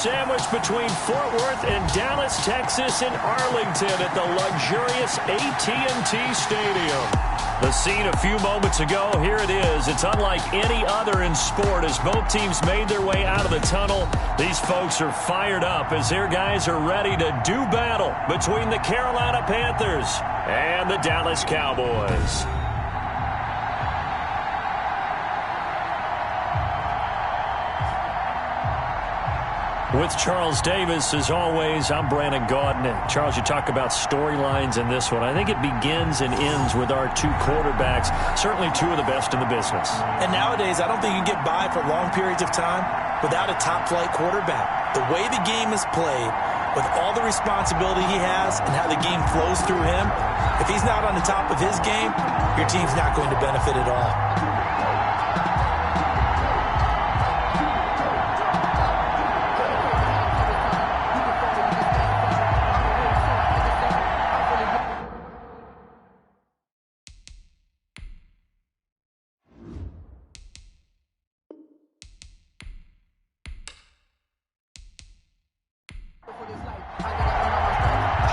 Sandwiched between Fort Worth and Dallas, Texas, and Arlington at the luxurious AT&T Stadium. The scene a few moments ago, here it is. It's unlike any other in sport as both teams made their way out of the tunnel. These folks are fired up as their guys are ready to do battle between the Carolina Panthers and the Dallas Cowboys. With Charles Davis, as always, I'm Brandon Gaudin. Charles, you talk about storylines in this one. I think it begins and ends with our two quarterbacks, certainly two of the best in the business. And nowadays, I don't think you can get by for long periods of time without a top-flight quarterback. The way the game is played, with all the responsibility he has and how the game flows through him, if he's not on the top of his game, your team's not going to benefit at all.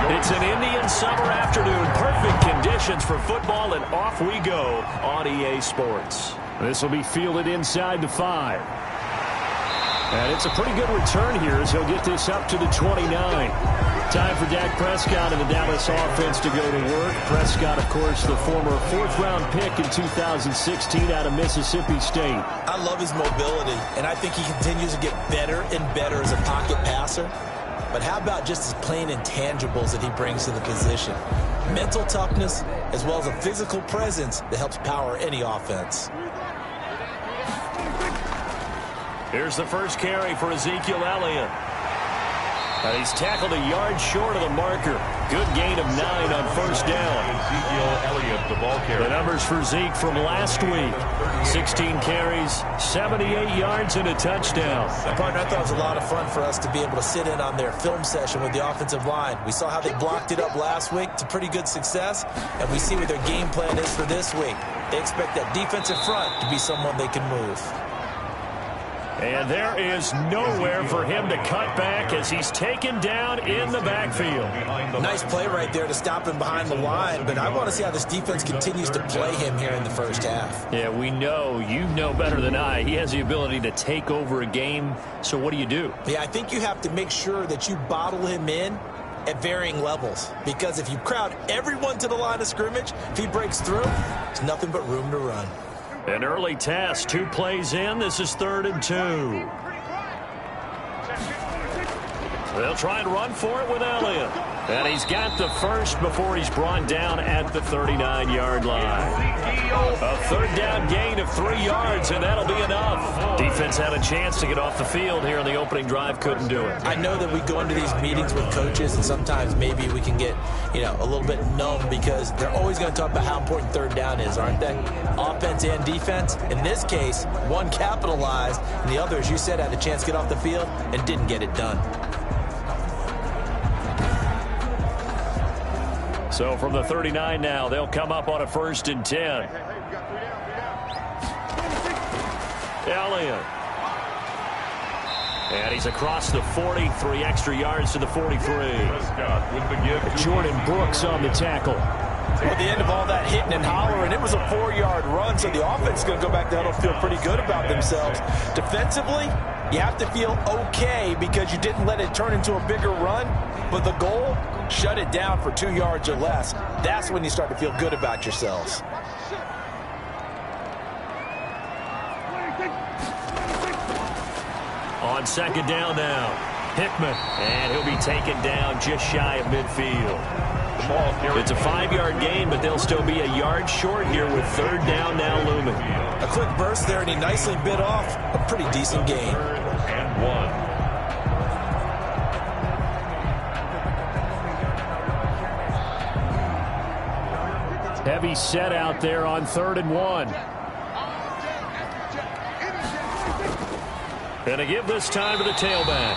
It's an Indian summer afternoon. Perfect conditions for football, and off we go on EA Sports. This will be fielded inside the 5. And it's a pretty good return here as he'll get this up to the 29. Time for Dak Prescott and the Dallas offense to go to work. Prescott, of course, the former 4th-round pick in 2016 out of Mississippi State. I love his mobility, and I think he continues to get better and better as a pocket passer. But how about just his plain intangibles that he brings to the position? Mental toughness, as well as a physical presence that helps power any offense. Here's the first carry for Ezekiel Elliott. And he's tackled a yard short of the marker. Good gain of 9 on first down. Ezekiel Elliott, the ball carrier. The numbers for Zeke from last week. 16 carries, 78 yards, and a touchdown. Partner, I thought it was a lot of fun for us to be able to sit in on their film session with the offensive line. We saw how they blocked it up last week to pretty good success, and we see what their game plan is for this week. They expect that defensive front to be someone they can move. And there is nowhere for him to cut back as he's taken down in the backfield. Nice play right there to stop him behind the line, but I want to see how this defense continues to play him here in the first half. Yeah, we know, you know better than I, he has the ability to take over a game. So what do? Yeah, I think you have to make sure that you bottle him in at varying levels, because if you crowd everyone to the line of scrimmage, if he breaks through, there's nothing but room to run. An early test, 2 plays in. This is 3rd and 2. They'll try and run for it with Elliott. And he's got the first before he's brought down at the 39-yard line. A 3rd down gain of 3 yards, and that'll be enough. Defense had a chance to get off the field here on the opening drive, couldn't do it. I know that we go into these meetings with coaches, and sometimes maybe we can get, a little bit numb because they're always going to talk about how important 3rd down is, aren't they? Offense and defense. In this case, one capitalized, and the other, as you said, had a chance to get off the field and didn't get it done. So from the 39 now, they'll come up on a 1st and 10. Elliott. And he's across the 40, 3 extra yards to the 43. Jordan Brooks on the tackle. At the end of all that hitting and hollering, it was a 4-yard run, so the offense is going to go back to huddle, feel pretty good about themselves. Defensively, you have to feel okay because you didn't let it turn into a bigger run, but the goal, shut it down for 2 yards or less. That's when you start to feel good about yourselves. On 2nd down now, Hickman, and he'll be taken down just shy of midfield. It's a 5-yard gain, but they'll still be a yard short here with 3rd down now looming. A quick burst there, and he nicely bit off a pretty decent gain. 3rd and 1. Heavy set out there on 3rd and 1. And to give this time to the tailback.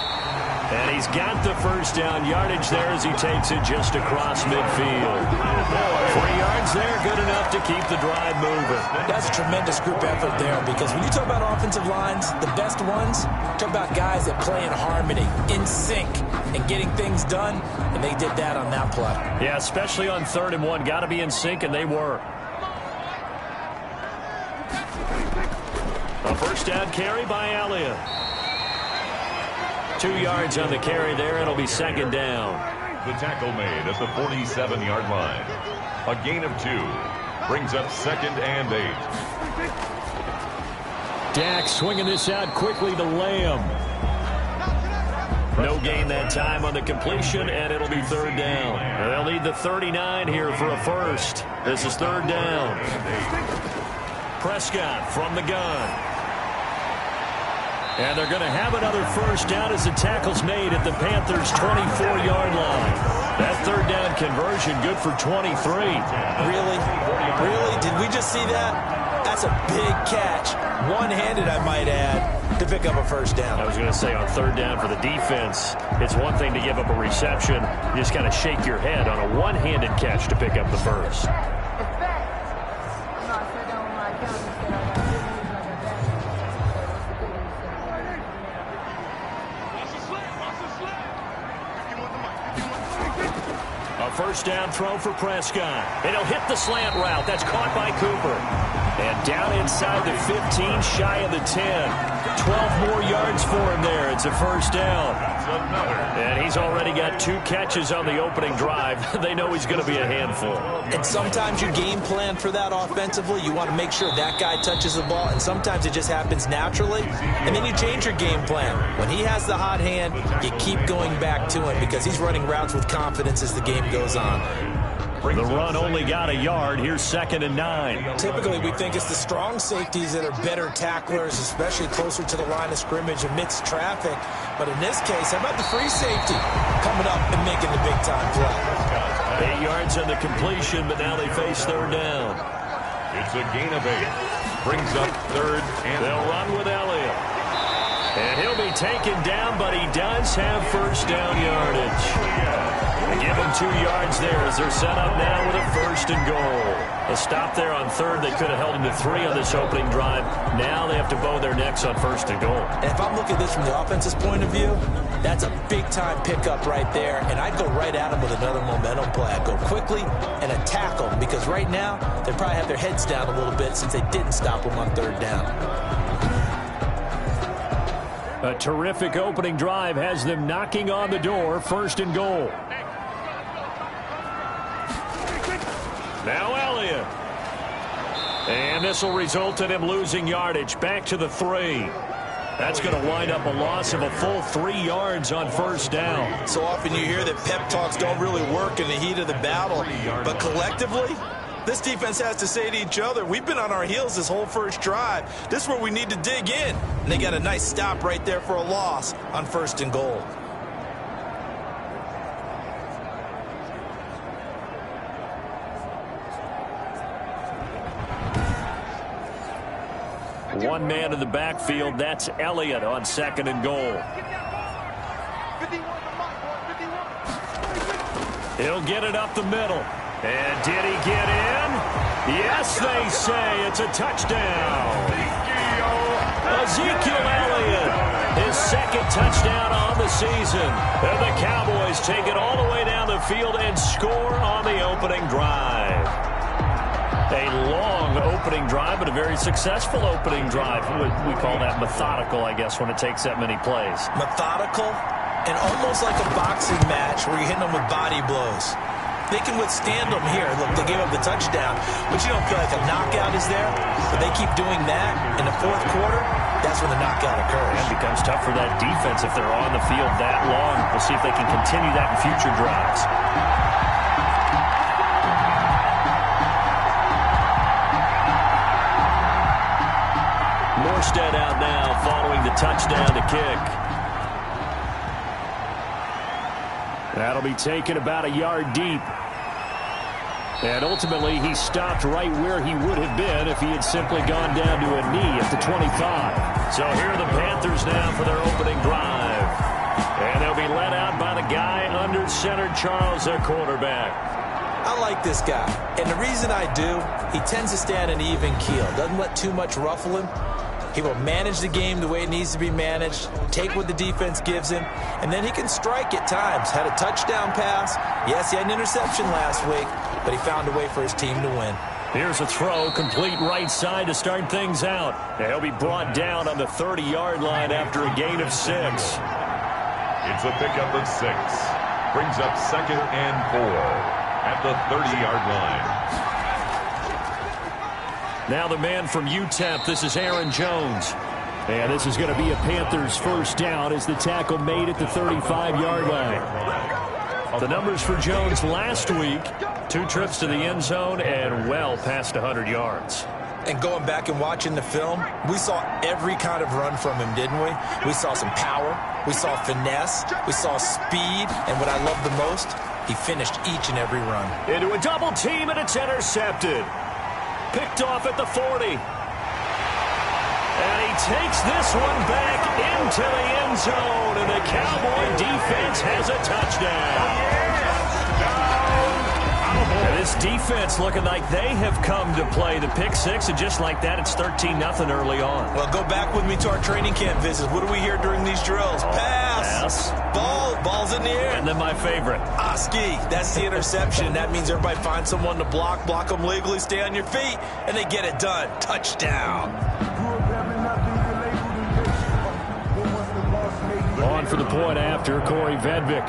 And he's got the first down yardage there as he takes it just across midfield. 3 yards there, good enough to keep the drive moving. That's a tremendous group effort there, because when you talk about offensive lines, the best ones, talk about guys that play in harmony, in sync, and getting things done, and they did that on that play. Yeah, especially on 3rd and 1. Got to be in sync, and they were. A first down carry by Elliott. 2 yards on the carry there. It'll be 2nd down. The tackle made at the 47-yard line. A gain of 2. Brings up 2nd and 8. Dak swinging this out quickly to Lamb. No gain that time on the completion, and it'll be 3rd down. And they'll need the 39 here for a first. This is 3rd down. Prescott from the gun. And they're going to have another first down as the tackle's made at the Panthers' 24-yard line. That 3rd down conversion good for 23. Really? Really? Did we just see that? That's a big catch. One-handed, I might add, to pick up a first down. I was going to say on 3rd down for the defense, it's one thing to give up a reception. You just kind of shake your head on a one-handed catch to pick up the first. First down throw for Prescott. And he'll hit the slant route. That's caught by Cooper. And down inside the 15, shy of the 10. 12 more yards for him there. It's a first down. And he's already got 2 catches on the opening drive. They know he's going to be a handful. And sometimes you game plan for that offensively. You want to make sure that guy touches the ball. And sometimes it just happens naturally. And then you change your game plan. When he has the hot hand, you keep going back to him because he's running routes with confidence as the game goes on. The run only got a yard. Here's 2nd and 9. Typically, we think it's the strong safeties that are better tacklers, especially closer to the line of scrimmage amidst traffic. But in this case, how about the free safety coming up and making the big-time play? 8 yards on the completion, but now they face 3rd down. It's a gain of 8. Brings up 3rd and... They'll run with Elliott. And he'll be taken down, but he does have first down yardage. They give him 2 yards there as they're set up now with a 1st and goal. A stop there on 3rd. They could have held him to 3 on this opening drive. Now they have to bow their necks on 1st and goal. And if I'm looking at this from the offense's point of view, that's a big-time pickup right there. And I'd go right at him with another momentum play. I'd go quickly and attack them because right now they probably have their heads down a little bit since they didn't stop him on 3rd down. A terrific opening drive has them knocking on the door. 1st and goal. Now Elliott. And this will result in him losing yardage. Back to the 3. That's going to wind up a loss of a full 3 yards on 1st down. So often you hear that pep talks don't really work in the heat of the battle. But collectively, this defense has to say to each other, we've been on our heels this whole first drive. This is where we need to dig in. And they got a nice stop right there for a loss on 1st and goal. One man in the backfield. That's Elliott on 2nd and goal. He'll get it up the middle. And did he get in? Yes, they say it's a touchdown. Ezekiel Elliott, his 2nd touchdown on the season. And the Cowboys take it all the way down the field and score on the opening drive. A long opening drive, but a very successful opening drive. We call that methodical, I guess, when it takes that many plays. Methodical and almost like a boxing match where you're hitting them with body blows. They can withstand them here. Look, they gave up the touchdown, but you don't feel like a knockout is there. But they keep doing that in the 4th quarter. That's when the knockout occurs. It becomes tough for that defense if they're on the field that long. We'll see if they can continue that in future drives. Morstead out now following the touchdown to kick. That'll be taken about a yard deep. And ultimately, he stopped right where he would have been if he had simply gone down to a knee at the 25. So here are the Panthers now for their opening drive. And they'll be under center. Charles, their quarterback. I like this guy, and the reason I do, he tends to stay on an even keel. Doesn't let too much ruffle him. He will manage the game the way it needs to be managed, take what the defense gives him, and then he can strike at times. Had a touchdown pass. Yes, he had an interception last week, but he found a way for his team to win. Here's a throw, complete right side to start things out. He'll be brought down on the 30-yard line after a gain of 6. It's a pickup of 6. Brings up 2nd and 4 at the 30-yard line. Now the man from UTEP, this is Aaron Jones. And this is going to be a Panthers first down as the tackle made at the 35-yard line. The numbers for Jones last week, 2 trips to the end zone and well past 100 yards. And going back and watching the film, we saw every kind of run from him, didn't we? We saw some power, we saw finesse, we saw speed, and what I love the most, he finished each and every run. Into a double team, and it's intercepted. Picked off at the 40. And he takes this one back into the end zone, and the Cowboy defense has a touchdown. And this defense looking like they have come to play the pick 6, and just like that, it's 13-0 early on. Well, go back with me to our training camp visits. What do we hear during these drills? Pass. Ball's in the air. And then my favorite. Oski. That's the interception. That means everybody finds someone to block them legally, stay on your feet, and they get it done. Touchdown. On for the point after, Corey Vedvik.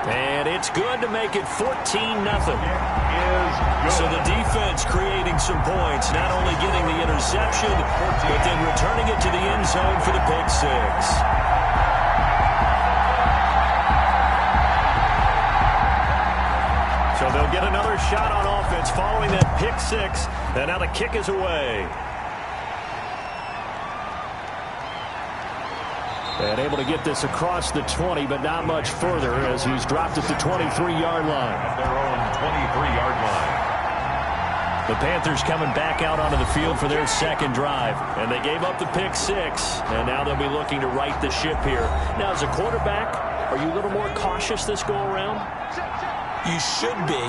And it's good to make it 14-0. So the defense creating some points, not only getting the interception, but then returning it to the end zone for the pick 6. So they'll get another shot on offense following that pick 6, and now the kick is away. And able to get this across the 20, but not much further as he's dropped at the 23-yard line. At their own 23-yard line. The Panthers coming back out onto the field for their second drive. And they gave up the pick 6, and now they'll be looking to right the ship here. Now, as a quarterback, are you a little more cautious this go-around? You should be,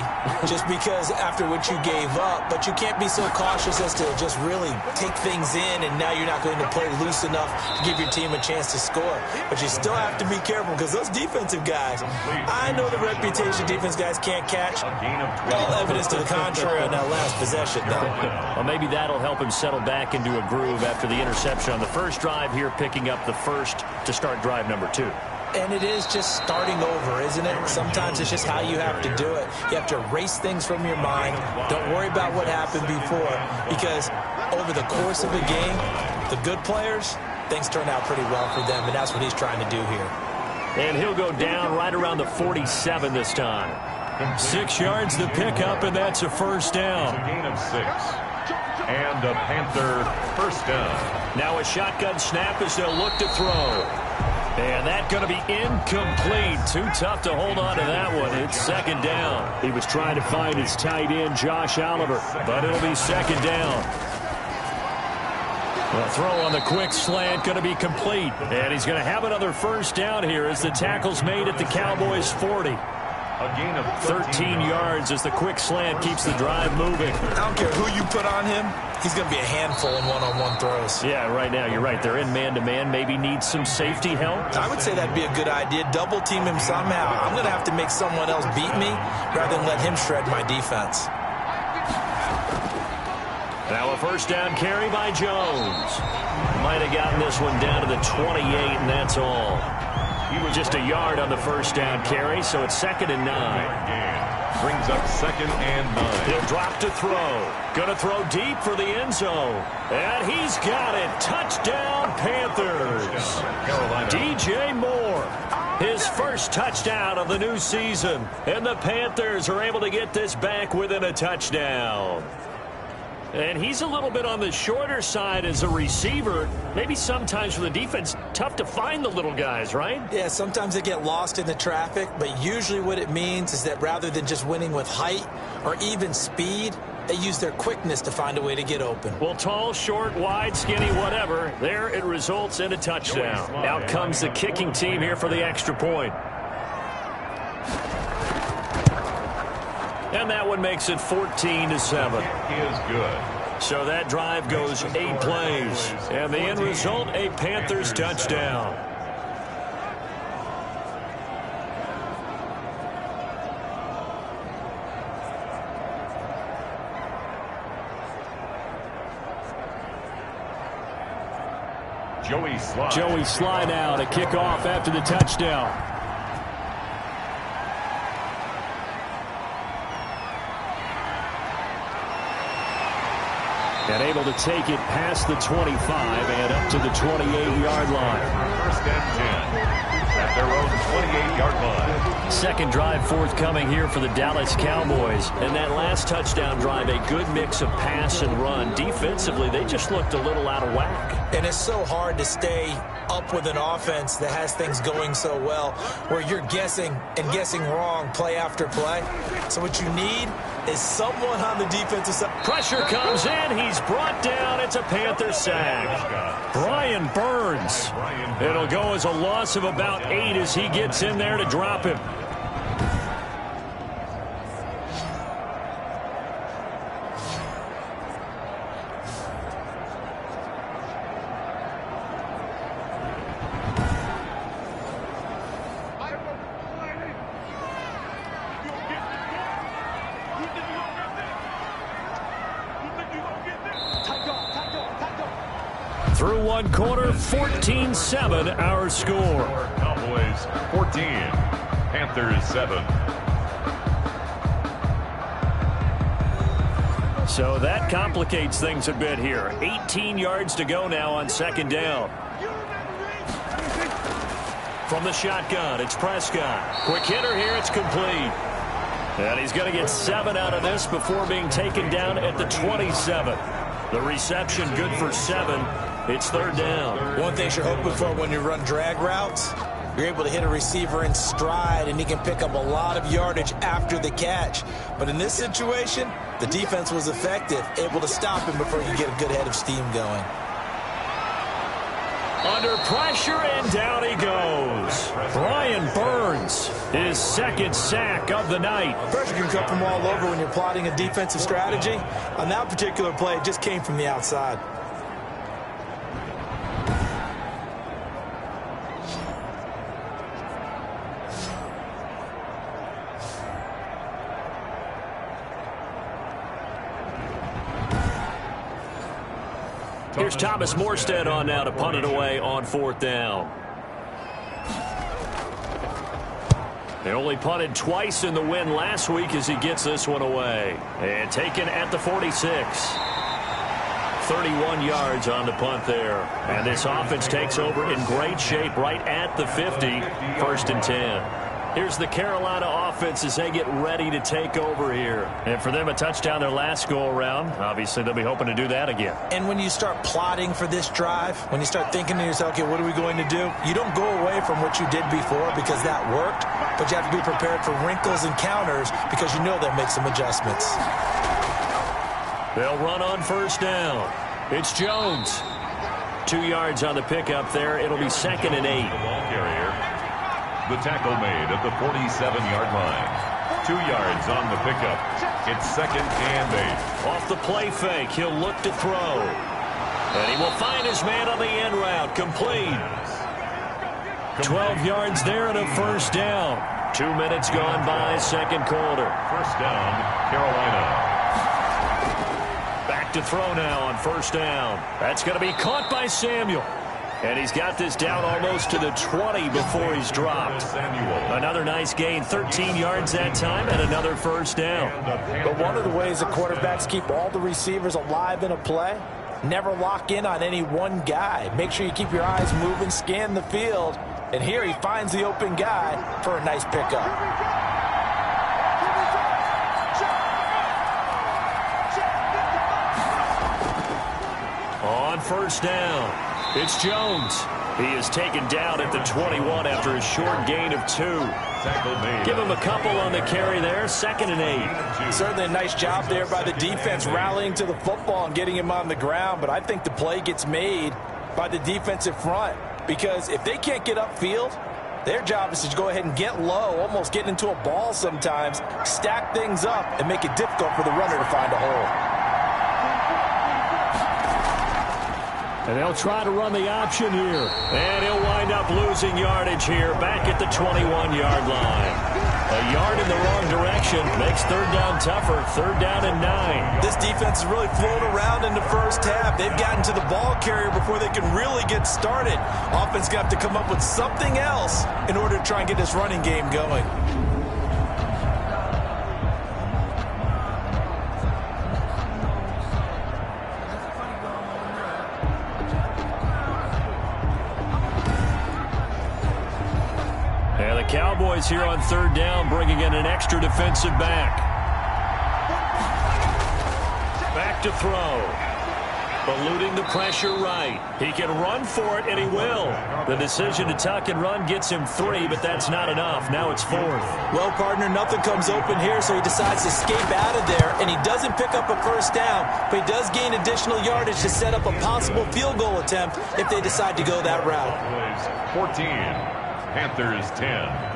just because after what you gave up, but you can't be so cautious as to just really take things in, and now you're not going to play loose enough to give your team a chance to score. But you still have to be careful because those defensive guys, I know the reputation defense guys can't catch. All evidence to the contrary on that last possession, though. Well, maybe that'll help him settle back into a groove after the interception on the first drive here, picking up the first to start drive number 2. And it is just starting over, isn't it? Sometimes it's just how you have to do it. You have to erase things from your mind. Don't worry about what happened before, because over the course of a game, the good players, things turn out pretty well for them, and that's what he's trying to do here. And he'll go down right around the 47 this time. 6 yards to pick up, and that's a first down. It's a gain of 6. And a Panther first down. Now a shotgun snap as they'll look to throw. And that's going to be incomplete. Too tough to hold on to that one. It's second down. He was trying to find his tight end, Josh Oliver, but it'll be second down. The throw on the quick slant going to be complete. And he's going to have another first down here as the tackle's made at the Cowboys 40. A gain of 13 yards as the quick slant keeps the drive moving. I don't care who you put on him. He's going to be a handful in one-on-one throws. Yeah, right now, you're right. They're in man-to-man. Maybe need some safety help. I would say that'd be a good idea. Double team him somehow. I'm going to have to make someone else beat me rather than let him shred my defense. Now a first down carry by Jones. Might have gotten this one down to the 28, and that's all. He was just a yard on the first down carry, so it's 2nd and 9. Brings up 2nd and 9. He'll drop to throw. Going to throw deep for the end zone. And he's got it. Touchdown, Panthers. Carolina. DJ Moore. His first touchdown of the new season. And the Panthers are able to get this back within a touchdown. And he's a little bit on the shorter side as a receiver. Maybe sometimes for the defense, tough to find the little guys, right? Yeah, sometimes they get lost in the traffic, but usually what it means is that rather than just winning with height or even speed, They use their quickness to find a way to get open. Well, tall, short, wide, skinny, whatever. There it results in a touchdown. Out comes the kicking team here for the extra point. And that one makes it 14-7. Is good. So that drive goes 8 plays. And the end result, a Panthers touchdown. Joey Sly now to kick off after the touchdown. And able to take it past the 25 and up to the 28-yard line. First and 10 at their own 28-yard line. Second drive forthcoming here for the Dallas Cowboys. And that last touchdown drive, a good mix of pass and run. Defensively, they just looked a little out of whack. And it's so hard to stay up with an offense that has things going so well, where you're guessing and guessing wrong play after play. So what you need is someone on the defensive side. Pressure comes in. He's brought down. It's a Panther sack. Brian Burns. It'll go as a loss of about 8 as he gets in there to drop him. Through one quarter, 14-7 our score. Cowboys 14, Panthers 7. So that complicates things a bit here. 18 yards to go now on second down. From the shotgun, it's Prescott. Quick hitter here, it's complete. And he's going to get 7 out of this before being taken down at the 27. The reception good for 7. It's third down. One thing you're hoping for when you run drag routes, you're able to hit a receiver in stride, and he can pick up a lot of yardage after the catch. But in this situation, the defense was effective, able to stop him before you get a good head of steam going. Under pressure, and down he goes. Brian Burns, his second sack of the night. Pressure can come from all over when you're plotting a defensive strategy. On that particular play, it just came from the outside. Here's Thomas Morstead on now to punt it away on fourth down. They only punted twice in the win last week as he gets this one away. And taken at the 46. 31 yards on the punt there. And this offense takes over in great shape right at the 50. First and 10. Here's the Carolina offense as they get ready to take over here. And for them, a touchdown their last go-around. Obviously, they'll be hoping to do that again. And when you start plotting for this drive, when you start thinking to yourself, okay, what are we going to do? You don't go away from what you did before because that worked, but you have to be prepared for wrinkles and counters because you know they'll make some adjustments. They'll run on first down. It's Jones. 2 yards on the pickup there. It'll be second and 8. The ball carrier. The tackle made at the 47-yard line. 2 yards on the pickup. It's second and 8. Off the play fake, he'll look to throw. And he will find his man on the end route. Complete. 12 yards there and a first down. 2 minutes gone by, second quarter. First down, Carolina. Back to throw now on first down. That's going to be caught by Samuel. And he's got this down almost to the 20 before he's dropped. Another nice gain, 13 yards that time, and another first down. But one of the ways the quarterbacks keep all the receivers alive in a play, never lock in on any one guy. Make sure you keep your eyes moving, scan the field. And here he finds the open guy for a nice pickup. On first down. It's Jones. He is taken down at the 21 after a short gain of 2. Give him a couple on the carry there, 2nd and 8. Certainly a nice job there by the defense rallying to the football and getting him on the ground, but I think the play gets made by the defensive front because if they can't get upfield, their job is to go ahead and get low, almost get into a ball sometimes, stack things up, and make it difficult for the runner to find a hole. And they'll try to run the option here. And he'll wind up losing yardage here back at the 21-yard line. A yard in the wrong direction makes 3rd down tougher. 3rd down and 9. This defense is really flown around in the first half. They've gotten to the ball carrier before they can really get started. Offense got to come up with something else in order to try and get this running game going. Cowboys here on 3rd down, bringing in an extra defensive back. Back to throw. Eluding the pressure right. He can run for it, and he will. The decision to tuck and run gets him 3, but that's not enough. Now it's 4th. Well, partner, nothing comes open here, so he decides to escape out of there, and he doesn't pick up a 1st down, but he does gain additional yardage to set up a possible field goal attempt if they decide to go that route. 14. Panthers 10.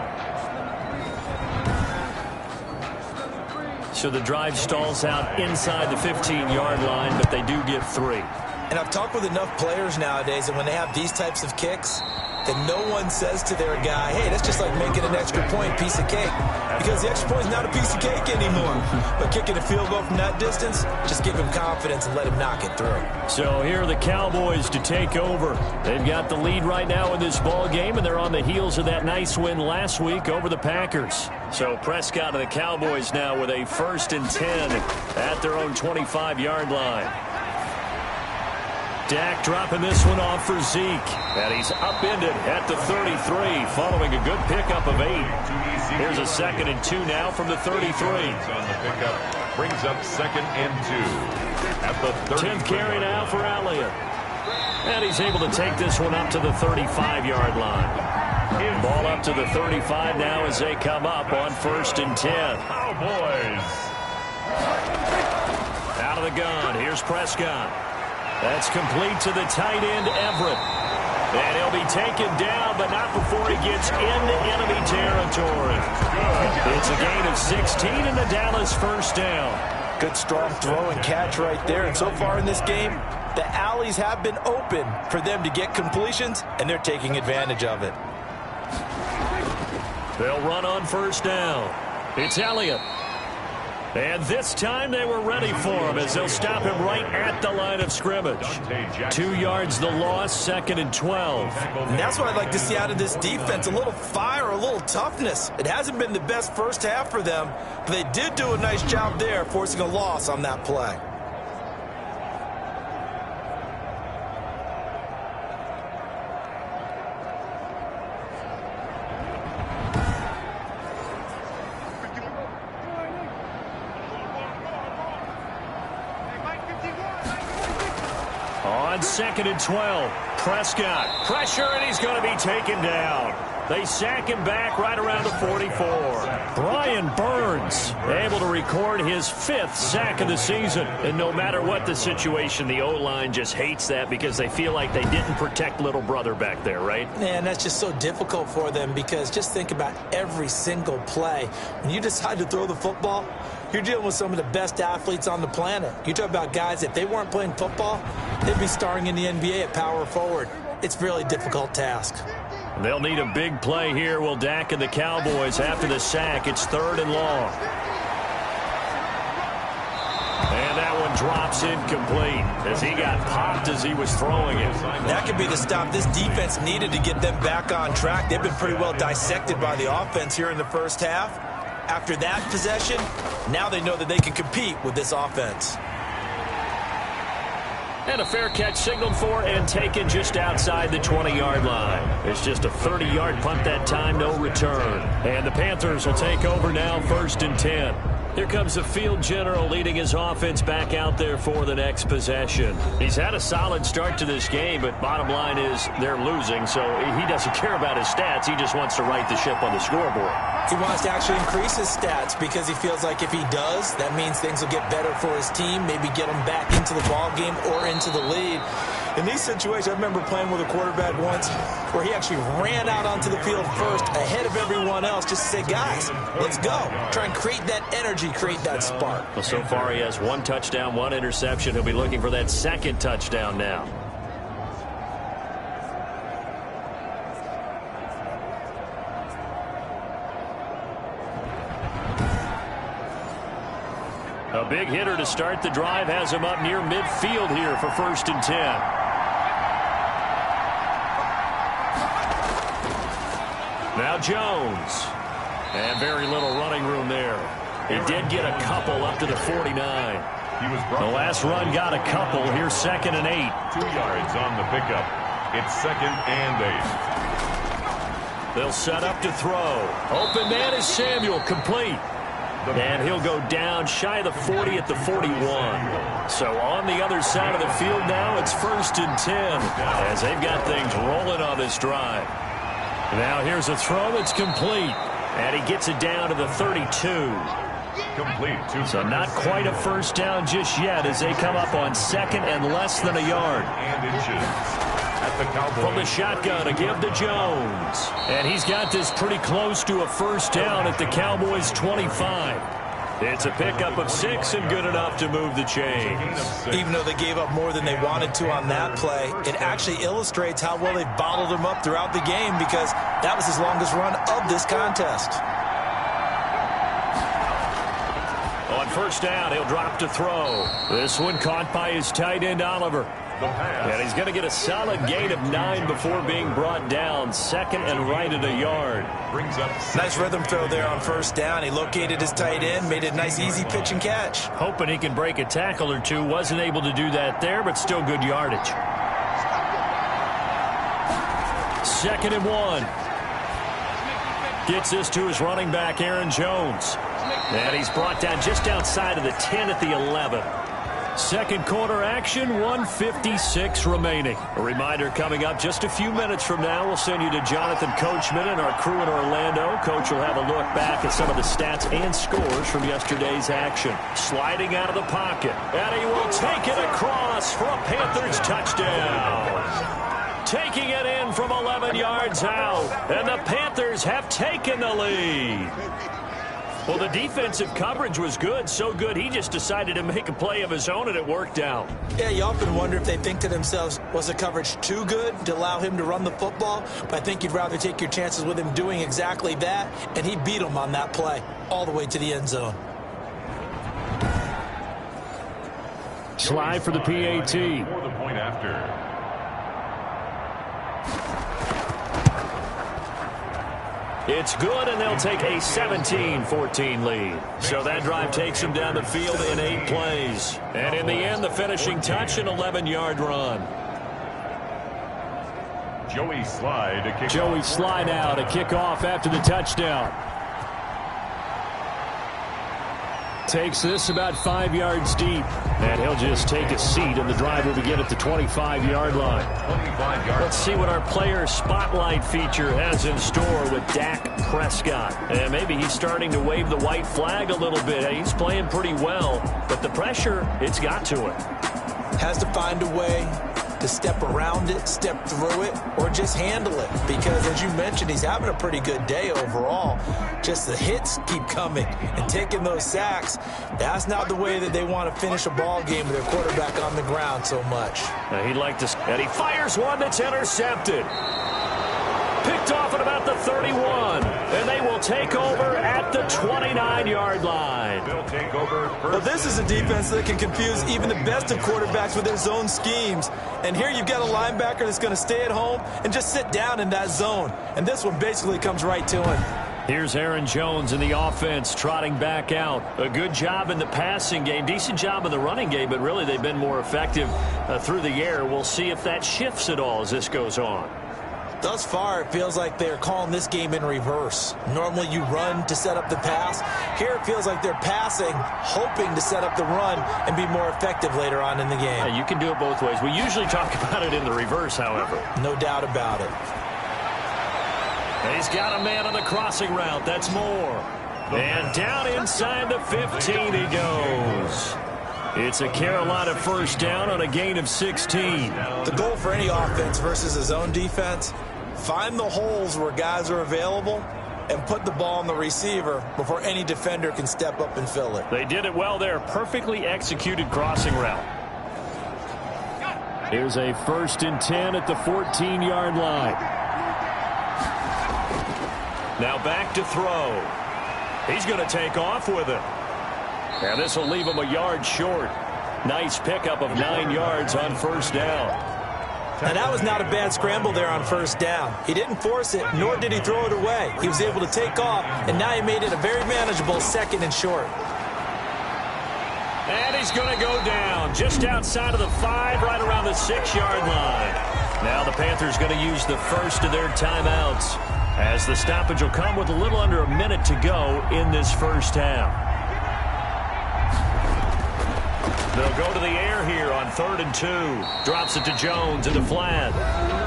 So the drive stalls out inside the 15-yard line, but they do get 3. And I've talked with enough players nowadays, and when they have these types of kicks, then no one says to their guy, hey, that's just like making an extra point piece of cake. Because the extra point is not a piece of cake anymore. But kicking a field goal from that distance, just give him confidence and let him knock it through. So here are the Cowboys to take over. They've got the lead right now in this ball game, and they're on the heels of that nice win last week over the Packers. So Prescott and the Cowboys now with a 1st and 10 at their own 25-yard line. Dak dropping this one off for Zeke. And he's upended at the 33 following a good pickup of 8. Here's a 2nd and 2 now from the 33. On the pickup brings up 2nd and 2 at the 10th carry now for Elliott. And he's able to take this one up to the 35-yard line. Ball up to the 35 now as they come up on 1st and 10. Cowboys. Out of the gun. Here's Prescott. That's complete to the tight end, Everett. And he'll be taken down, but not before he gets into enemy territory. It's a gain of 16 and the Dallas 1st down. Good strong throw and catch right there. And so far in this game, the alleys have been open for them to get completions, and they're taking advantage of it. They'll run on 1st down. It's Elliott. And this time they were ready for him as they'll stop him right at the line of scrimmage. 2 yards the loss, 2nd and 12. And that's what I'd like to see out of this defense, a little fire, a little toughness. It hasn't been the best first half for them, but they did do a nice job there forcing a loss on that play. On 2nd and 12, Prescott, pressure, and he's going to be taken down. They sack him back right around the 44. Brian Burns able to record his 5th sack of the season. And no matter what the situation, the O-line just hates that because they feel like they didn't protect little brother back there, right? Man, that's just so difficult for them because just think about every single play. When you decide to throw the football, you're dealing with some of the best athletes on the planet. You talk about guys, if they weren't playing football, they'd be starring in the NBA at power forward. It's a really difficult task. They'll need a big play here, will Dak and the Cowboys after the sack. It's 3rd and long. And that one drops incomplete as he got popped as he was throwing it. That could be the stop this defense needed to get them back on track. They've been pretty well dissected by the offense here in the first half. After that possession, now they know that they can compete with this offense. And a fair catch signaled for and taken just outside the 20-yard line. It's just a 30-yard punt that time, no return. And the Panthers will take over now, 1st and 10. Here comes the field general leading his offense back out there for the next possession. He's had a solid start to this game, but bottom line is they're losing, so he doesn't care about his stats. He just wants to right the ship on the scoreboard. He wants to actually increase his stats because he feels like if he does, that means things will get better for his team, maybe get them back into the ball game or into the lead. In these situations, I remember playing with a quarterback once where he actually ran out onto the field first ahead of everyone else just to say, guys, let's go. Try and create that energy, create that spark. Well, so far he has 1 touchdown, 1 interception. He'll be looking for that second touchdown now. A big hitter to start the drive has him up near midfield here for 1st and 10. Now Jones. And very little running room there. He did get a couple up to the 49. The last run got a couple. Here's 2nd and 8. 2 yards on the pickup. It's 2nd and 8. They'll set up to throw. Open man is Samuel, complete. And he'll go down shy of the 40 at the 41. So on the other side of the field now, it's 1st and 10 as they've got things rolling on this drive. Now here's a throw that's complete. And he gets it down to the 32. Complete. So not quite a first down just yet as they come up on 2nd and less than a yard. And inches. At the Cowboys. From the shotgun to give to Jones. And he's got this pretty close to a first down at the Cowboys 25. It's a pickup of 6 and good enough to move the chains. Even though they gave up more than they wanted to on that play, it actually illustrates how well they bottled him up throughout the game because that was his longest run of this contest. On first down, he'll drop to throw. This one caught by his tight end, Oliver. And he's going to get a solid gain of 9 before being brought down. 2nd and right at a yard. Brings up nice rhythm throw there on first down. He located his tight end, made it a nice easy pitch and catch. Hoping he can break a tackle or two. Wasn't able to do that there, but still good yardage. 2nd and 1. Gets this to his running back, Aaron Jones. And he's brought down just outside of the 10 at the 11. Second quarter action, 1:56 remaining. A reminder coming up just a few minutes from now. We'll send you to Jonathan Coachman and our crew in Orlando. Coach will have a look back at some of the stats and scores from yesterday's action. Sliding out of the pocket. And he will take it across for a Panthers touchdown. Taking it in from 11 yards out. And the Panthers have taken the lead. Well, the defensive coverage was good, so good he just decided to make a play of his own, and it worked out. Yeah, you often wonder if they think to themselves, was the coverage too good to allow him to run the football? But I think you'd rather take your chances with him doing exactly that, and he beat him on that play all the way to the end zone. Slide for the PAT. For the point after. It's good, and they'll take a 17-14 lead. So that drive takes them down the field in 8 plays. And in the end, the finishing touch, an 11-yard run. Joey Slide to kick Joey off. Slide out, a kickoff after the touchdown. Takes this about 5 yards deep. And he'll just take a seat, and the drive will begin at the 25-yard line. 25 yards. Let's see what our player spotlight feature has in store with Dak Prescott. And maybe he's starting to wave the white flag a little bit. He's playing pretty well, but the pressure, it's got to him. Has to find a way to step around it, step through it, or just handle it. Because, as you mentioned, he's having a pretty good day overall. Just the hits keep coming and taking those sacks. That's not the way that they want to finish a ball game with their quarterback on the ground so much. Now he'd like to, and he fires one that's intercepted. Picked off at about the 31, and they will take over at the 29-yard line. They'll take over. Well, this is a defense that can confuse even the best of quarterbacks with their zone schemes. And here you've got a linebacker that's going to stay at home and just sit down in that zone. And this one basically comes right to him. Here's Aaron Jones in the offense trotting back out. A good job in the passing game, decent job in the running game, but really they've been more effective through the air. We'll see if that shifts at all as this goes on. Thus far, it feels like they're calling this game in reverse. Normally you run to set up the pass. Here it feels like they're passing, hoping to set up the run and be more effective later on in the game. Yeah, you can do it both ways. We usually talk about it in the reverse, however. No doubt about it. He's got a man on the crossing route. That's Moore. And down inside the 15 he goes. It's a Carolina first down on a gain of 16. The goal for any offense versus his own defense, find the holes where guys are available and put the ball on the receiver before any defender can step up and fill it. They did it well there. Perfectly executed crossing route. Here's a 1st and 10 at the 14-yard line. Now back to throw. He's going to take off with it. And this will leave him a yard short. Nice pickup of 9 yards on first down. And that was not a bad scramble there on first down. He didn't force it, nor did he throw it away. He was able to take off, and now he made it a very manageable 2nd and short. And he's going to go down just outside of the 5, right around the 6-yard line. Now the Panthers going to use the first of their timeouts, as the stoppage will come with a little under a minute to go in this first half. They'll go to the air here on 3rd and 2. Drops it to Jones in the flat.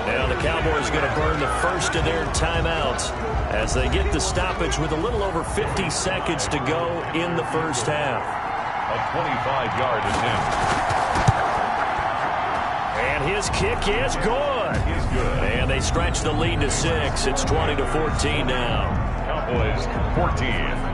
Now the Cowboys going to burn the first of their timeouts as they get the stoppage with a little over 50 seconds to go in the first half. A 25-yard attempt. And his kick is good. He's good. And they stretch the lead to 6. It's 20-14 now. Cowboys 14.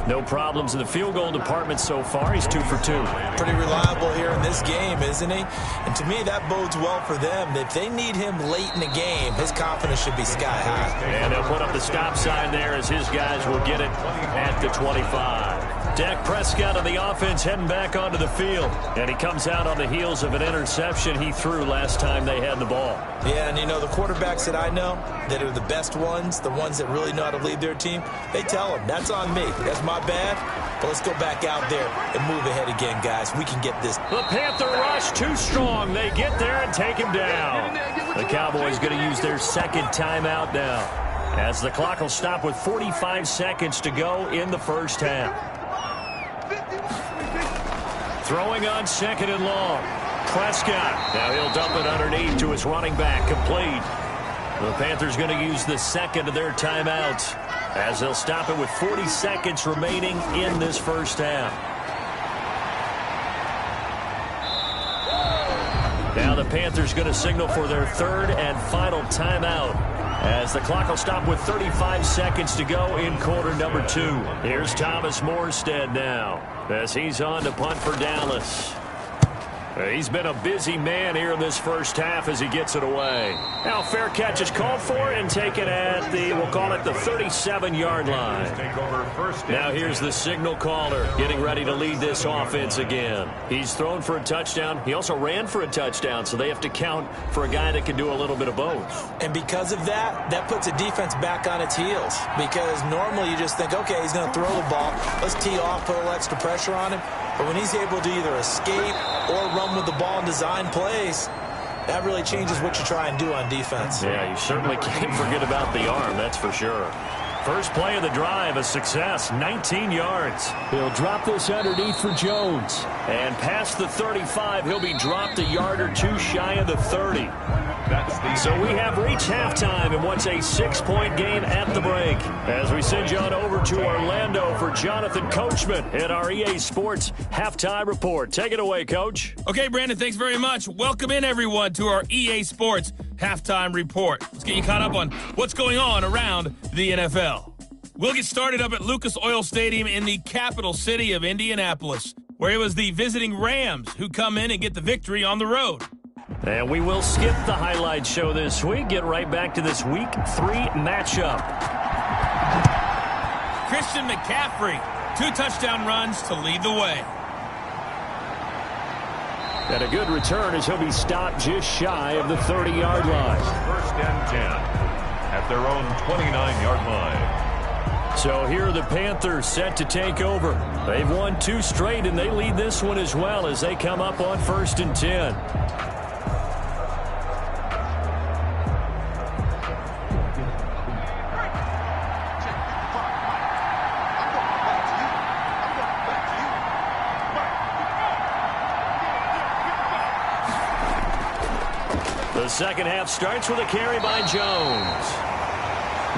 No problems in the field goal department so far. He's 2 for 2. Pretty reliable here in this game, isn't he? And to me, that bodes well for them. If they need him late in the game, his confidence should be sky high. And they'll put up the stop sign there as his guys will get it at the 25. Dak Prescott on the offense heading back onto the field. And he comes out on the heels of an interception he threw last time they had the ball. Yeah, and you know, the quarterbacks that I know that are the best ones, the ones that really know how to lead their team, they tell them, that's on me. That's my bad. But let's go back out there and move ahead again, guys. We can get this. The Panther rush too strong. They get there and take him down. The Cowboys going to use their 2nd timeout now, as the clock will stop with 45 seconds to go in the first half. Throwing on 2nd and long. Prescott. Now he'll dump it underneath to his running back. Complete. The Panthers going to use the 2nd of their timeouts, as they'll stop it with 40 seconds remaining in this first half. Now the Panthers going to signal for their 3rd and final timeout, as the clock will stop with 35 seconds to go in quarter number 2. Here's Thomas Morstead now, as he's on to punt for Dallas. He's been a busy man here in this first half as he gets it away. Now fair catch is called for and taken at the, we'll call it the 37-yard line. Now here's the signal caller getting ready to lead this offense again. He's thrown for a touchdown. He also ran for a touchdown, so they have to count for a guy that can do a little bit of both. And because of that, that puts a defense back on its heels, because normally you just think, okay, he's going to throw the ball. Let's tee off, put a little extra pressure on him. But when he's able to either escape or run with the ball and design plays, that really changes what you try and do on defense. Yeah, you certainly can't forget about the arm, that's for sure. First play of the drive, a success, 19 yards. He'll drop this underneath for Jones. And past the 35, he'll be dropped a yard or two shy of the 30. So we have reached halftime in what's a 6-point game at the break, as we send you on over to Orlando for Jonathan Coachman at our EA Sports Halftime Report. Take it away, Coach. Okay, Brandon, thanks very much. Welcome in, everyone, to our EA Sports Halftime Report. Let's get you caught up on what's going on around the NFL. We'll get started up at Lucas Oil Stadium in the capital city of Indianapolis, where it was the visiting Rams who come in and get the victory on the road. And we will skip the highlight show this week. Get right back to this Week 3 matchup. Christian McCaffrey, 2 touchdown runs to lead the way. And a good return as he'll be stopped just shy of the 30-yard line. 1st and 10 at their own 29-yard line. So here are the Panthers set to take over. They've won 2 straight, and they lead this one as well as they come up on 1st and 10. The second half starts with a carry by Jones.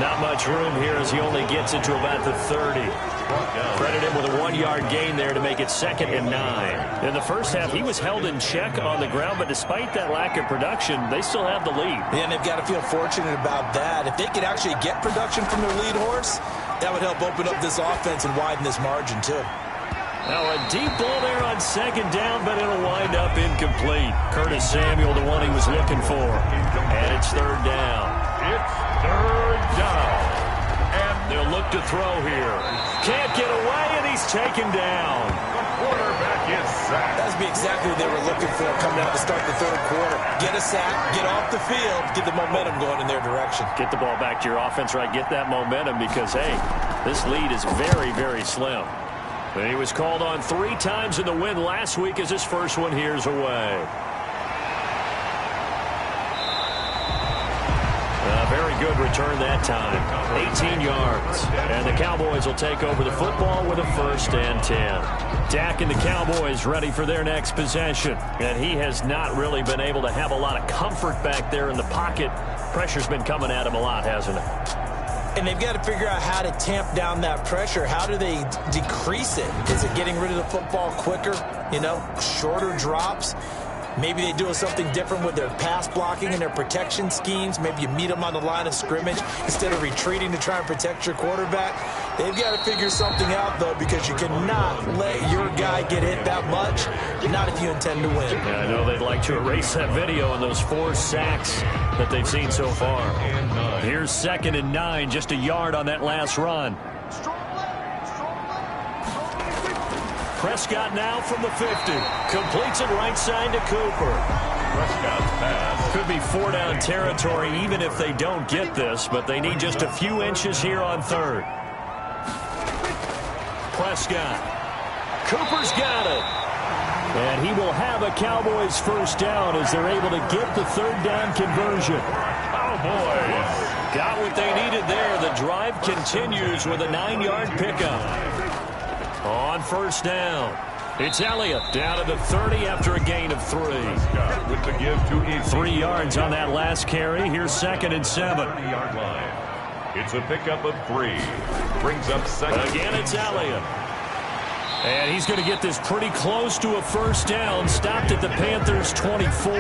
Not much room here as he only gets it to about the 30. Credit him with a 1-yard gain there to make it 2nd and 9. In the first half, he was held in check on the ground, but despite that lack of production, they still have the lead. Yeah, and they've got to feel fortunate about that. If they could actually get production from their lead horse, that would help open up this offense and widen this margin, too. Now a deep ball there on 2nd down, but it'll wind up incomplete. Curtis Samuel, the one he was looking for. And it's 3rd down. It's 3rd down. And they'll look to throw here. Can't get away, and he's taken down. The quarterback is sacked. That's exactly what they were looking for coming out to start the 3rd quarter. Get a sack, get off the field, get the momentum going in their direction. Get the ball back to your offense, right? Get that momentum because, hey, this lead is very, very slim. He was called on 3 times in the win last week as his first one here's away. A very good return that time. 18 yards. And the Cowboys will take over the football with a 1st and 10. Dak and the Cowboys ready for their next possession. And he has not really been able to have a lot of comfort back there in the pocket. Pressure's been coming at him a lot, hasn't it? And they've got to figure out how to tamp down that pressure. How do they decrease it? Is it getting rid of the football quicker? You know, shorter drops? Maybe they do something different with their pass blocking and their protection schemes. Maybe you meet them on the line of scrimmage instead of retreating to try and protect your quarterback. They've got to figure something out, though, because you cannot let your guy get hit that much, not if you intend to win. Yeah, I know they'd like to erase that video and those 4 sacks that they've seen so far. Here's 2nd and 9, just a yard on that last run. Prescott now from the 50. Completes it right side to Cooper. Prescott's pass. Could be 4-down territory even if they don't get this, but they need just a few inches here on 3rd. Prescott. Cooper's got it. And he will have a Cowboys 1st down as they're able to get the 3rd down conversion. Cowboys got what they needed there. The drive continues with a 9-yard pickup. On 1st down, it's Elliott down to the 30 after a gain of 3. with the give to Easy. 3 yards on that last carry. Here's 2nd and 7. 30-yard line. It's a pickup of 3. Brings up 2nd. Again, it's Elliott. And he's going to get this pretty close to a 1st down. Stopped at the Panthers' 24.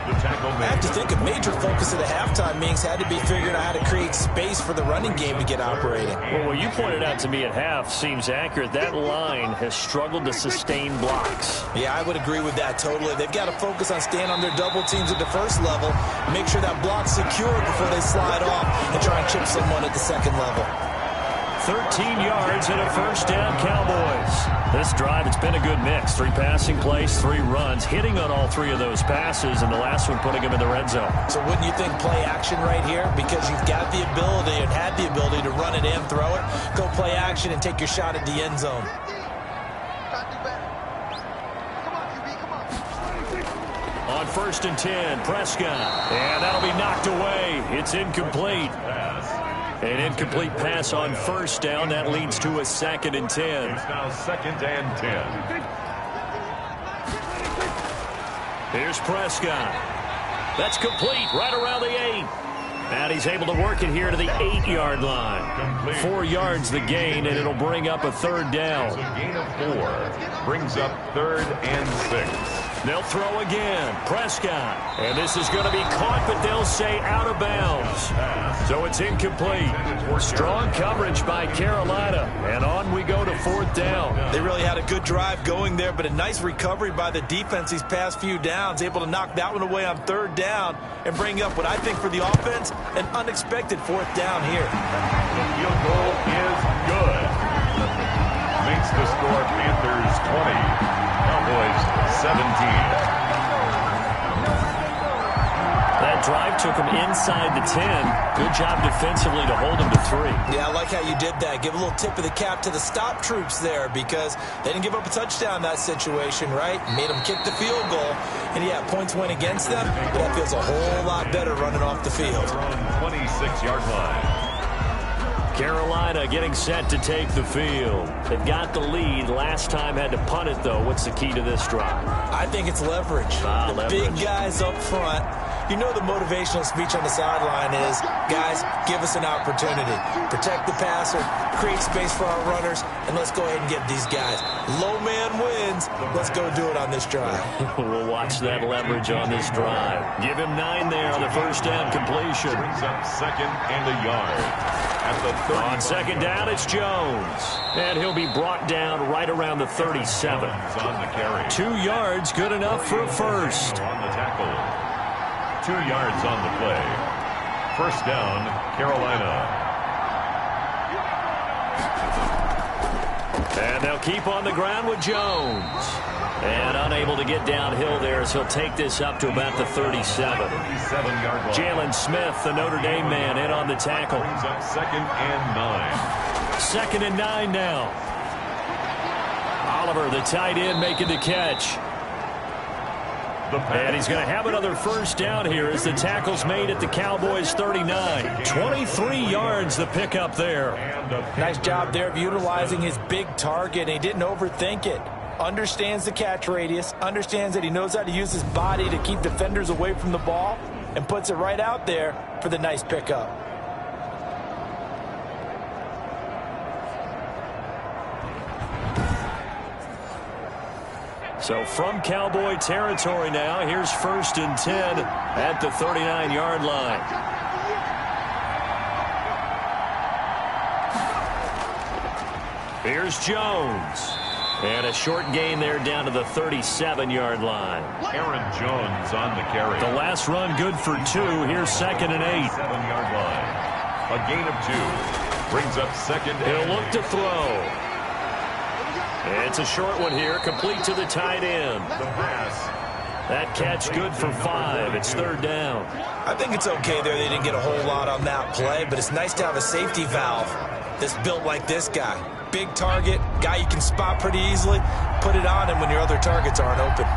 The tackle I have to think a major focus of the halftime meetings had to be figuring out how to create space for the running game to get operating. Well, what you pointed out to me at half seems accurate. That line has struggled to sustain blocks. Yeah, I would agree with that totally. They've got to focus on staying on their double teams at the 1st level, make sure that block's secure before they slide off and try and chip someone at the 2nd level. 13 yards and a 1st down, Cowboys. This drive, it's been a good mix. 3 passing plays, 3 runs, hitting on all 3 of those passes, and the last one putting him in the red zone. So wouldn't you think play action right here? Because you've got the ability and had the ability to run it and throw it. Go play action and take your shot at the end zone. On 1st and 10, Prescott. And that'll be knocked away. It's incomplete. An incomplete pass on 1st down. That leads to a 2nd and 10. It's now 2nd and 10. Here's Prescott. That's complete right around the 8. And he's able to work it here to the 8-yard line. Complete. 4 yards the gain, and it'll bring up a 3rd down. It's a gain of 4. Brings up 3rd and 6. They'll throw again. Prescott. And this is going to be caught, but they'll say out of bounds. So it's incomplete. Strong coverage by Carolina. And on we go to 4th down. They really had a good drive going there, but a nice recovery by the defense these past few downs. Able to knock that one away on 3rd down and bring up what I think for the offense, an unexpected 4th down here. The field goal is good. Makes the score Panthers 20. Cowboys 17. That drive took him inside the 10. Good job defensively to hold him to 3. Yeah, I like how you did that. Give a little tip of the cap to the stop troops there because they didn't give up a touchdown in that situation, right? Made them kick the field goal. And, yeah, points went against them, but that feels a whole lot better running off the field. 26-yard line. Carolina getting set to take the field. They've got the lead. Last time had to punt it, though. What's the key to this drive? I think it's leverage. Leverage. Big guys up front. you know the motivational speech on the sideline is, guys, give us an opportunity. Protect the passer, create space for our runners, and let's go ahead and get these guys. Low man wins. Let's go do it on this drive. We'll watch that leverage on this drive. Give him 9 there on the first down completion. Brings up second and a yard. At the 30. On second down, it's Jones. And he'll be brought down right around the 37. On the carry. 2 yards, good enough for a first. On the tackle. 2 yards on the play. First down, Carolina. And they'll keep on the ground with Jones. And unable to get downhill there as he'll take this up to about the 37. 37-yard line. Jalen Smith, the Notre Dame man, in on the tackle. Brings up second and 9. Second and 9 now. Oliver, the tight end, making the catch. And he's going to have another first down here as the tackle's made at the Cowboys 39. 23 yards the pickup there. Nice job there of utilizing his big target. He didn't overthink it. Understands the catch radius, understands that he knows how to use his body to keep defenders away from the ball, and puts it right out there for the nice pickup. So from Cowboy territory now, here's first and 10 at the 39-yard line. Here's Jones. And a short gain there down to the 37-yard line. Aaron Jones on the carry. The last run good for 2. Here's second and 8. 7-yard line. A gain of 2. Brings up second. He'll look to throw. It's a short one here, complete to the tight end. The pass. That catch good for 5. It's third down. I think it's okay there. They didn't get a whole lot on that play, but it's nice to have a safety valve that's built like this guy. Big target, guy you can spot pretty easily. Put it on him when your other targets aren't open.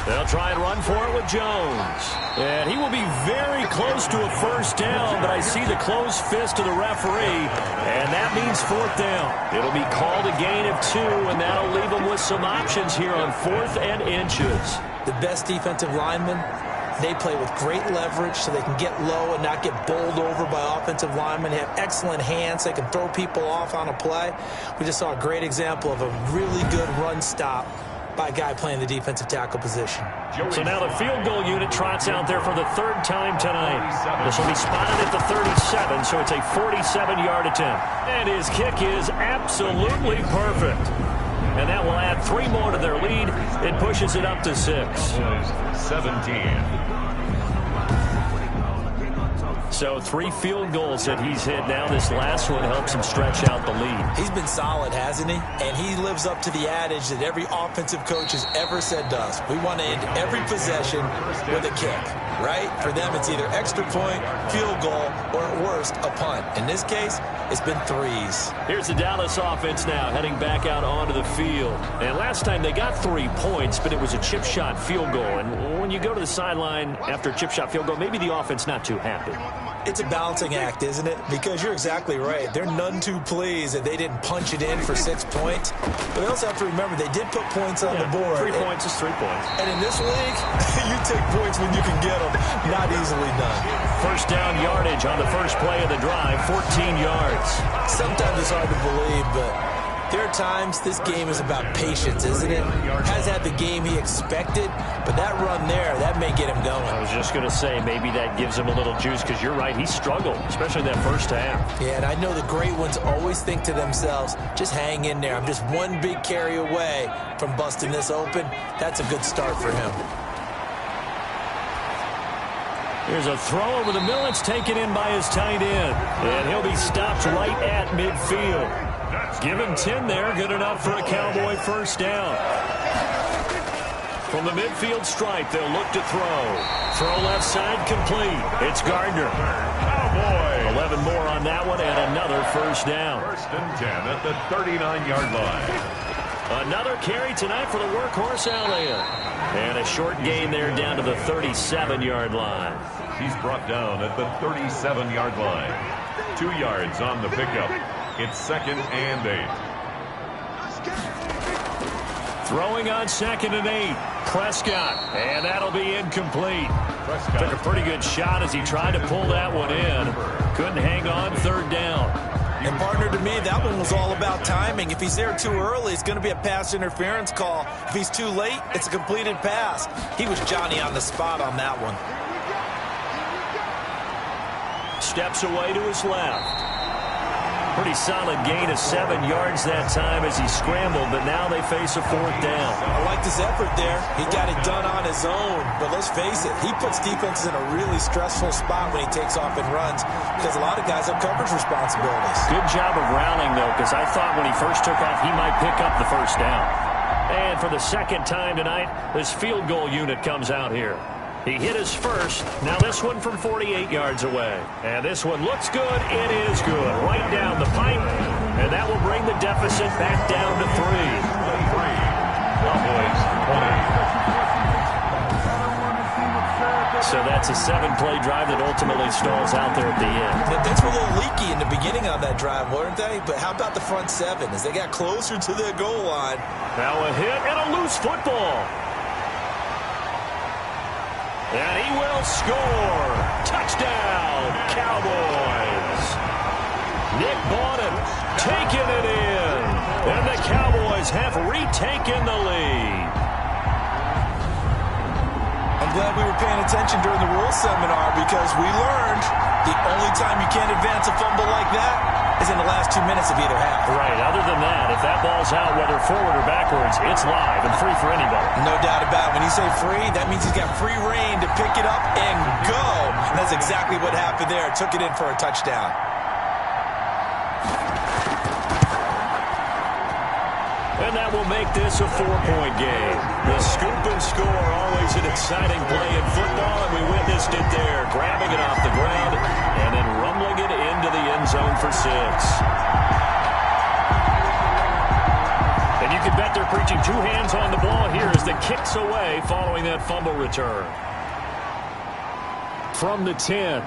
They'll try and run for it with Jones. And he will be very close to a first down, but I see the closed fist of the referee, and that means fourth down. It'll be called a gain of 2, and that'll leave them with some options here on 4th and inches. The best defensive linemen, they play with great leverage so they can get low and not get bowled over by offensive linemen. They have excellent hands. They can throw people off on a play. We just saw a great example of a really good run stop by a guy playing the defensive tackle position. So now the field goal unit trots out there for the 3rd time tonight. This will be spotted at the 37, so it's a 47-yard attempt. And his kick is absolutely perfect. And that will add 3 more to their lead. It pushes it up to 6. 17. So 3 field goals that he's hit now. This last one helps him stretch out the lead. He's been solid, hasn't he? And he lives up to the adage that every offensive coach has ever said to us. We want to end every possession with a kick, right? For them, it's either extra point, field goal, or at worst, a punt. In this case, it's been 3s. Here's the Dallas offense now heading back out onto the field. And last time they got 3 points, but it was a chip shot field goal. And when you go to the sideline after a chip shot field goal, maybe the offense not too happy. It's a balancing act, isn't it? Because you're exactly right. They're none too pleased that they didn't punch it in for 6 points. But they also have to remember they did put points on the board. 3 points is 3 points. And in this league, you take points when you can get them. Not easily done. First down yardage on the first play of the drive, 14 yards. Sometimes it's hard to believe, but there are times this game is about patience, isn't it? Has had the game he expected, but that run there, that may get him going. I was just going to say, maybe that gives him a little juice, because you're right, he struggled, especially that first half. Yeah, and I know the great ones always think to themselves, just hang in there. I'm just one big carry away from busting this open. That's a good start for him. Here's a throw over the middle. It's taken in by his tight end, and he'll be stopped right at midfield. Give him 10 there. Good enough for a Cowboy first down. From the midfield stripe, they'll look to throw. Throw left side complete. It's Gardner. Cowboy. 11 more on that one and another first down. First and 10 at the 39-yard line. Another carry tonight for the workhorse Elliott. And a short gain there down to the 37-yard line. He's brought down at the 37-yard line. 2 yards on the pickup. It's second and 8. Throwing on second and 8. Prescott, and that'll be incomplete. Took a pretty good shot as he tried to pull that one in. Couldn't hang on, third down. And partner, to me, that one was all about timing. If he's there too early, it's going to be a pass interference call. If he's too late, it's a completed pass. He was Johnny on the spot on that one. Steps away to his left. Pretty solid gain of 7 yards that time as he scrambled, but now they face a fourth down. I liked his effort there. He got it done on his own, but let's face it, he puts defenses in a really stressful spot when he takes off and runs because a lot of guys have coverage responsibilities. Good job of rallying, though, because I thought when he first took off, he might pick up the first down. And for the second time tonight, this field goal unit comes out here. He hit his first. Now this one from 48 yards away. And this one looks good. It is good. Right down the pipe. And that will bring the deficit back down to 3. Cowboys 20. So that's a 7-play drive that ultimately stalls out there at the end. Things were a little leaky in the beginning on that drive, weren't they? But how about the front 7 as they got closer to their goal line? Now a hit and a loose football. And he will score. Touchdown, Cowboys. Nick Bawden taking it in. And the Cowboys have retaken the lead. I'm glad we were paying attention during the rules seminar because we learned the only time you can't advance a fumble like that is in the last 2 minutes of either half. Right. Other than that, if that ball's out, whether forward or backwards, it's live and free for anybody. No doubt about it. When you say free, that means he's got free reign to pick it up and go. And that's exactly what happened there. Took it in for a touchdown. And that will make this a 4-point game. The scoop and score, always an exciting play in football, and we witnessed it there, grabbing it off the ground and then rumbling it into the end zone for 6. And you can bet they're preaching 2 hands on the ball here as the kick's away following that fumble return. From the 10.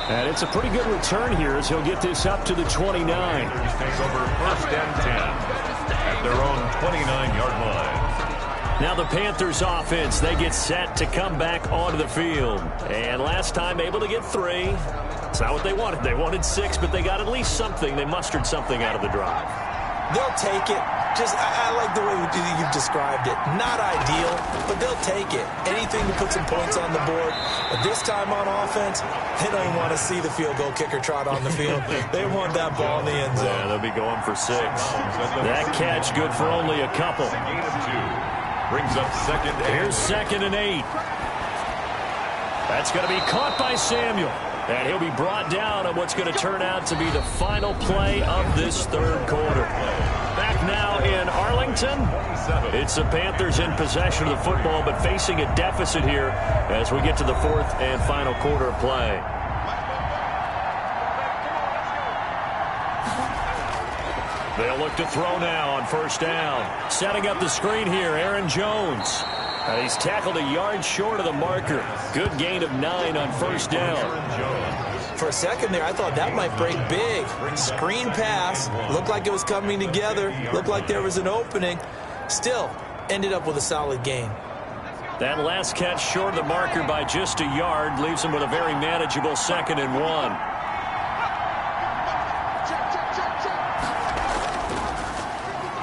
And it's a pretty good return here as he'll get this up to the 29. Panthers take over first and 10 at their own 29-yard line. Now the Panthers offense, they get set to come back onto the field. And last time able to get 3. It's not what they wanted. They wanted 6, but they got at least something. They mustered something out of the drive. They'll take it. I like the way you've described it. Not ideal, but they'll take it. Anything to put some points on the board. But this time on offense, they don't even want to see the field goal kicker trot on the field. They want that ball in the end zone. Yeah, they'll be going for 6. That catch good for only a couple. Gain of 2 brings up second. Here's 2nd and 8. That's going to be caught by Samuel. And he'll be brought down on what's going to turn out to be the final play of this 3rd quarter. Back now in Arlington. It's the Panthers in possession of the football, but facing a deficit here as we get to the 4th and final quarter of play. They'll look to throw now on 1st down. Setting up the screen here, Aaron Jones. He's tackled a yard short of the marker. Good gain of 9 on 1st down. For a second there, I thought that might break big. Screen pass. Looked like it was coming together. Looked like there was an opening. Still, ended up with a solid gain. That last catch short of the marker by just a yard leaves him with a very manageable 2nd and 1.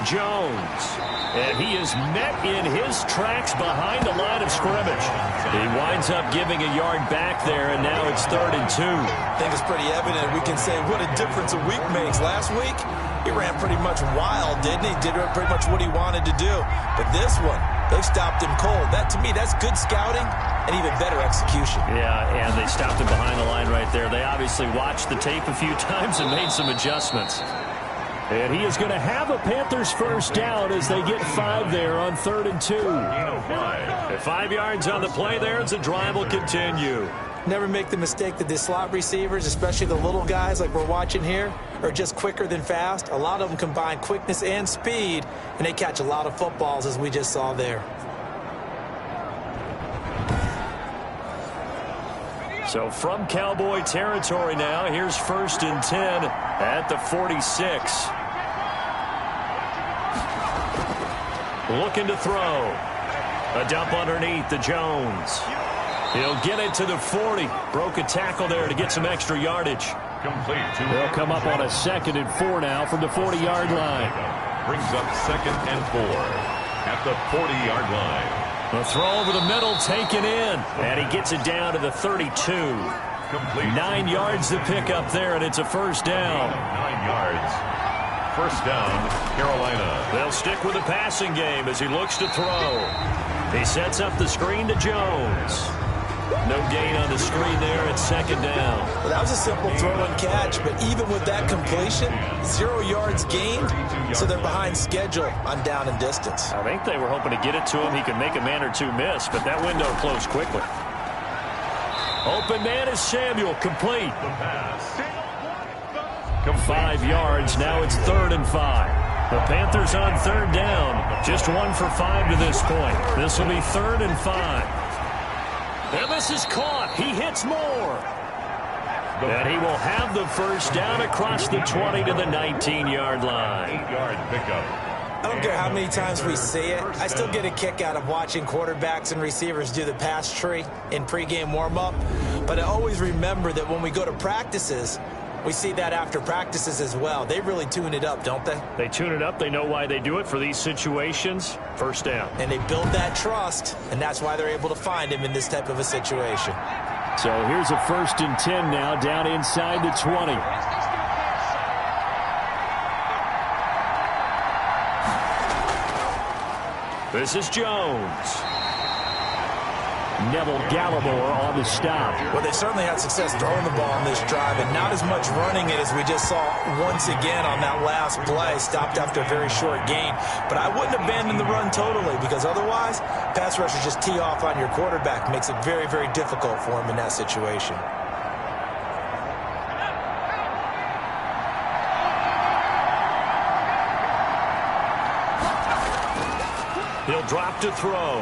Jones. And he is met in his tracks behind the line of scrimmage. He winds up giving a yard back there, and now it's 3rd and 2. I think it's pretty evident. We can say what a difference a week makes. Last week, he ran pretty much wild, didn't he? Did pretty much what he wanted to do. But this one, they've stopped him cold. That, to me, that's good scouting and even better execution. Yeah, and they stopped him behind the line right there. They obviously watched the tape a few times and made some adjustments. And he is going to have a Panthers 1st down as they get 5 there on 3rd and 2. At 5 yards on the play there as the drive will continue. Never make the mistake that the slot receivers, especially the little guys like we're watching here, are just quicker than fast. A lot of them combine quickness and speed, and they catch a lot of footballs as we just saw there. So from Cowboy territory now, here's 1st and 10 at the 46. looking to throw. A dump underneath to Jones. He'll get it to the 40. Broke a tackle there to get some extra yardage. Complete to They'll come up on a 2nd and 4 now from the 40-yard line. Brings up 2nd and 4 at the 40-yard line. The throw over the middle taken in. And he gets it down to the 32. Complete. 9 yards to pick up there, and it's a first down. 9 yards. First down, Carolina. They'll stick with the passing game as he looks to throw. He sets up the screen to Jones. No gain on the screen there at 2nd down. Well, that was a simple throw and catch, but even with that completion, 0 yards gained, so they're behind schedule on down and distance. I think they were hoping to get it to him. He could make a man or two miss, but that window closed quickly. Open man is Samuel, complete. The pass. 5 yards, now it's 3rd and 5. The Panthers on 3rd down, just 1 for 5 to this point. This will be 3rd and 5. And this is caught. He hits more. And he will have the first down across the 20 to the 19-yard line. 8-yard pickup. I don't care how many times we see it. I still get a kick out of watching quarterbacks and receivers do the pass tree in pregame warm-up. But I always remember that when we go to practices, we see that after practices as well. They really tune it up, don't they? They tune it up. They know why they do it for these situations. First down. And they build that trust, and that's why they're able to find him in this type of a situation. So here's a 1st and 10 now, down inside the 20. This is Jones. Neville Gallimore on the stop. Well, they certainly had success throwing the ball on this drive, and not as much running it as we just saw once again on that last play. Stopped after a very short gain. But I wouldn't abandon the run totally, because otherwise, pass rushers just tee off on your quarterback. Makes it very, very difficult for him in that situation. He'll drop to throw.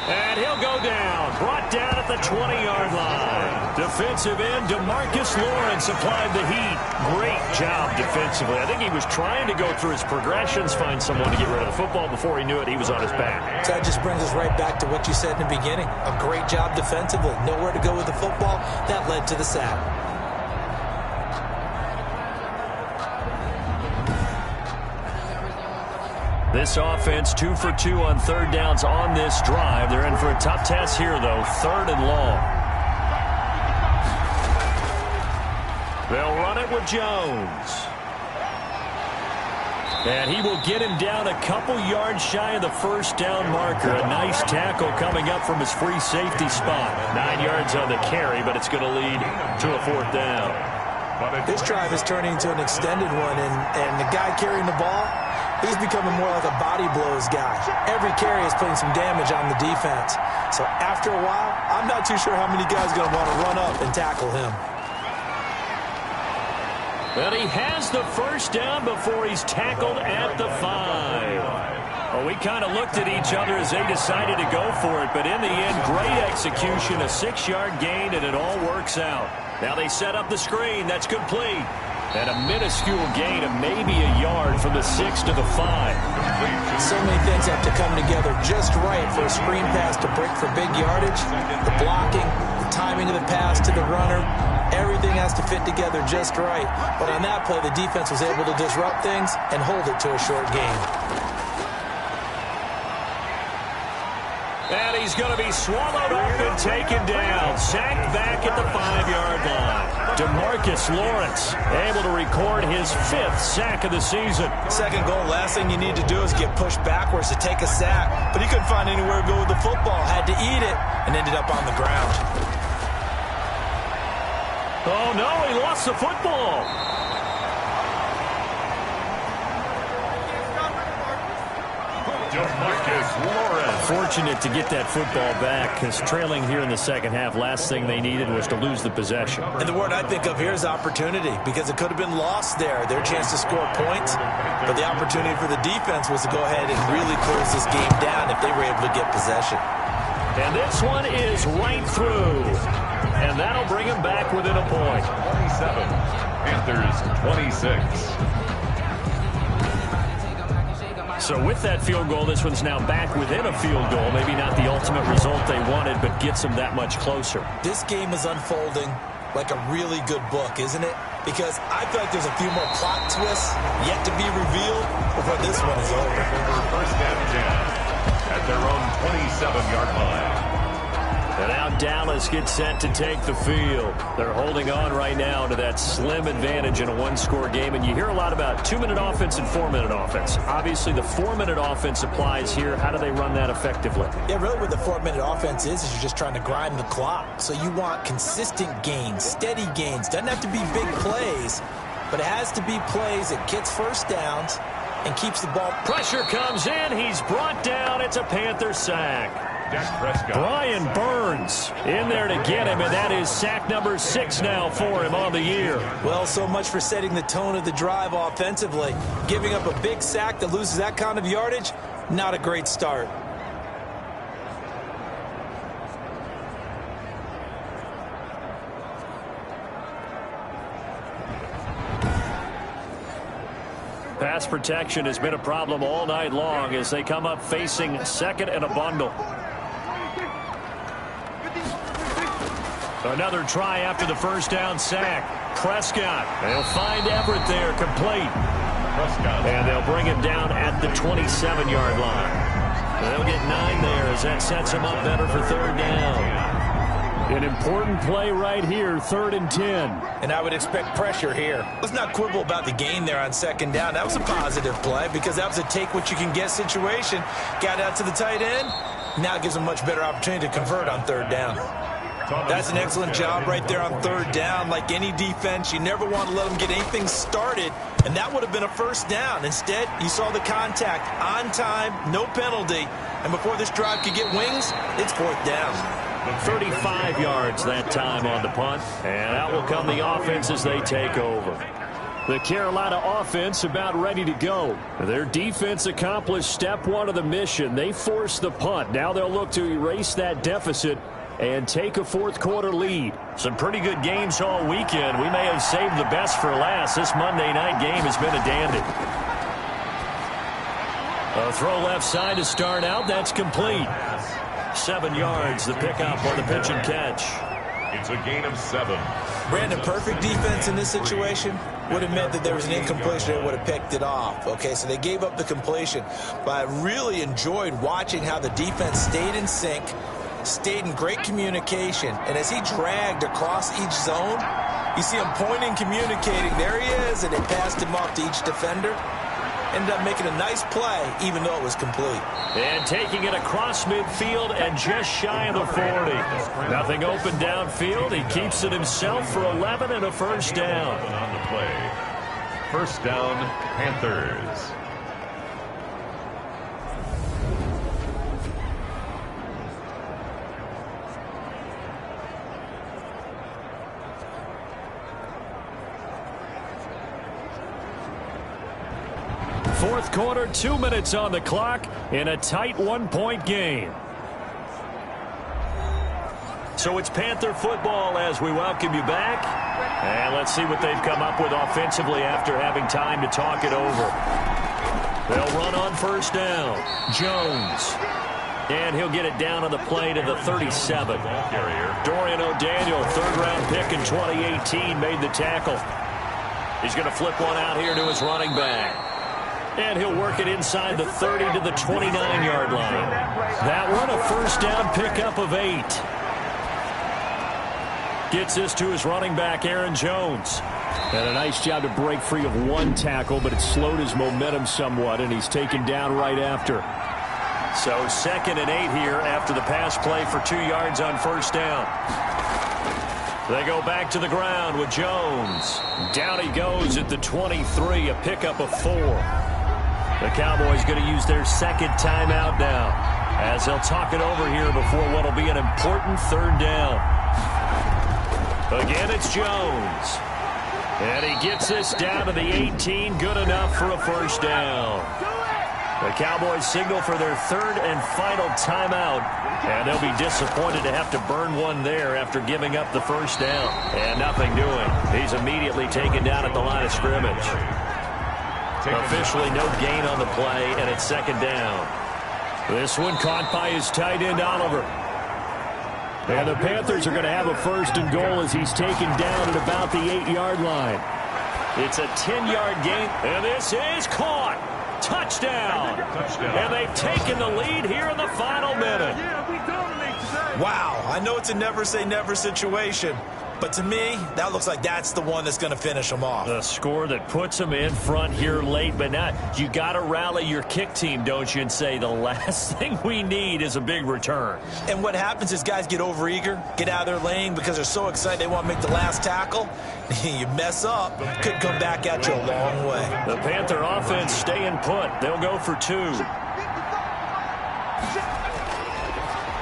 And he'll go down. Brought down at the 20-yard line. Defensive end, DeMarcus Lawrence applied the heat. Great job defensively. I think he was trying to go through his progressions, find someone to get rid of the football. Before he knew it, he was on his back. So that just brings us right back to what you said in the beginning. A great job defensively. Nowhere to go with the football. That led to the sack. This offense 2 for 2 on 3rd downs on this drive. They're in for a tough test here, though. 3rd and long. They'll run it with Jones. And he will get him down a couple yards shy of the first down marker. A nice tackle coming up from his free safety spot. 9 yards on the carry, but it's going to lead to a 4th down. This drive is turning into an extended one, and the guy carrying the ball, he's becoming more like a body blows guy. Every carry is putting some damage on the defense. So after a while, I'm not too sure how many guys are going to want to run up and tackle him. But he has the first down before he's tackled at the 5. Well, we kind of looked at each other as they decided to go for it, but in the end, great execution, a 6-yard gain, and it all works out. Now they set up the screen. That's complete. And a minuscule gain of maybe a yard from the 6 to the 5. So many things have to come together just right for a screen pass to break for big yardage. The blocking, the timing of the pass to the runner, everything has to fit together just right. But on that play, the defense was able to disrupt things and hold it to a short gain. And he's going to be swallowed up and taken down. Sacked back at the 5-yard line. DeMarcus Lawrence able to record his 5th sack of the season. Second goal, last thing you need to do is get pushed backwards to take a sack. But he couldn't find anywhere to go with the football. Had to eat it and ended up on the ground. Oh, no, he lost the football. DeMarcus Lawrence. Fortunate to get that football back, because trailing here in the second half, last thing they needed was to lose the possession. And the word I think of here is opportunity, because it could have been lost there. Their chance to score points, but the opportunity for the defense was to go ahead and really close this game down if they were able to get possession. And this one is right through. And that'll bring him back within a point. 27, Panthers 26. So with that field goal, this one's now back within a field goal. Maybe not the ultimate result they wanted, but gets them that much closer. This game is unfolding like a really good book, isn't it? Because I feel like there's a few more plot twists yet to be revealed before this one is over. First and 10 at their own 27-yard line. And now Dallas gets set to take the field. They're holding on right now to that slim advantage in a one-score game. And you hear a lot about 2-minute offense and 4-minute offense. Obviously, the 4-minute offense applies here. How do they run that effectively? Yeah, really what the 4-minute offense is you're just trying to grind the clock. So you want consistent gains, steady gains. Doesn't have to be big plays, but it has to be plays that gets first downs and keeps the ball. Pressure comes in. He's brought down. It's a Panther sack. Brian Burns in there to get him, and that is sack number 6 now for him on the year. Well, so much for setting the tone of the drive offensively. Giving up a big sack that loses that kind of yardage, not a great start. Pass protection has been a problem all night long as they come up facing second and a bundle. Another try after the first down sack. Prescott. They'll find Everett there, complete. Prescott. And they'll bring him down at the 27-yard line. They'll get 9 there as that sets him up better for third down. An important play right here, 3rd and 10. And I would expect pressure here. Let's not quibble about the gain there on second down. That was a positive play because that was a take-what-you-can-get situation. Got out to the tight end. Now it gives them a much better opportunity to convert on third down. That's an excellent job right there on third down. Like any defense, you never want to let them get anything started, and that would have been a first down. Instead, you saw the contact on time, no penalty, and before this drive could get wings, it's 4th down. 35 yards that time on the punt, and out will come the offense as they take over. The Carolina offense about ready to go. Their defense accomplished step 1 of the mission. They forced the punt. Now they'll look to erase that deficit and take a 4th quarter lead. Some pretty good games all weekend. We may have saved the best for last. This Monday night game has been a dandy. A throw left side to start out. That's complete. 7 yards, the pickup on the pitch and catch. It's a gain of 7. Brandon, perfect defense in this situation would have meant that there was an incompletion that would have picked it off. Okay, so they gave up the completion. But I really enjoyed watching how the defense stayed in sync, stayed in great communication, and as he dragged across each zone, you see him pointing, communicating. There he is, and they passed him off to each defender. Ended up making a nice play, even though it was complete. And taking it across midfield and just shy of the 40. Nothing open downfield. He keeps it himself for 11 and a first down. On the play. First down, Panthers. Fourth quarter, 2 minutes on the clock in a tight 1-point game. So it's Panther football as we welcome you back. And let's see what they've come up with offensively after having time to talk it over. They'll run on first down. Jones. And he'll get it down on the play to the 37. Dorian O'Daniel, 3rd-round pick in 2018, made the tackle. He's going to flip one out here to his running back. And he'll work it inside the 30 to the 29-yard line. That one, a first down pickup of 8. Gets this to his running back, Aaron Jones. And a nice job to break free of 1 tackle, but it slowed his momentum somewhat, and he's taken down right after. So 2nd and 8 here after the pass play for 2 yards on first down. They go back to the ground with Jones. Down he goes at the 23, a pickup of 4. The Cowboys going to use their 2nd timeout now as they'll talk it over here before what will be an important 3rd down. Again, it's Jones. And he gets this down to the 18, good enough for a first down. The Cowboys signal for their 3rd and final timeout, and they'll be disappointed to have to burn one there after giving up the first down. And nothing doing. He's immediately taken down at the line of scrimmage. Officially no gain on the play, and it's second down. This one caught by his tight end, Oliver. And the Panthers are going to have a first and goal as he's taken down at about the 8-yard line. It's a 10-yard gain, and this is caught. Touchdown. And they've taken the lead here in the final minute. Wow, I know it's a never say never situation, but to me, that looks like that's the one that's going to finish them off. A score that puts them in front here late, but now you got to rally your kick team, don't you, and say the last thing we need is a big return. And what happens is guys get overeager, get out of their lane because they're so excited they want to make the last tackle. You mess up, could come back at you a long way. The Panther offense staying put. They'll go for 2.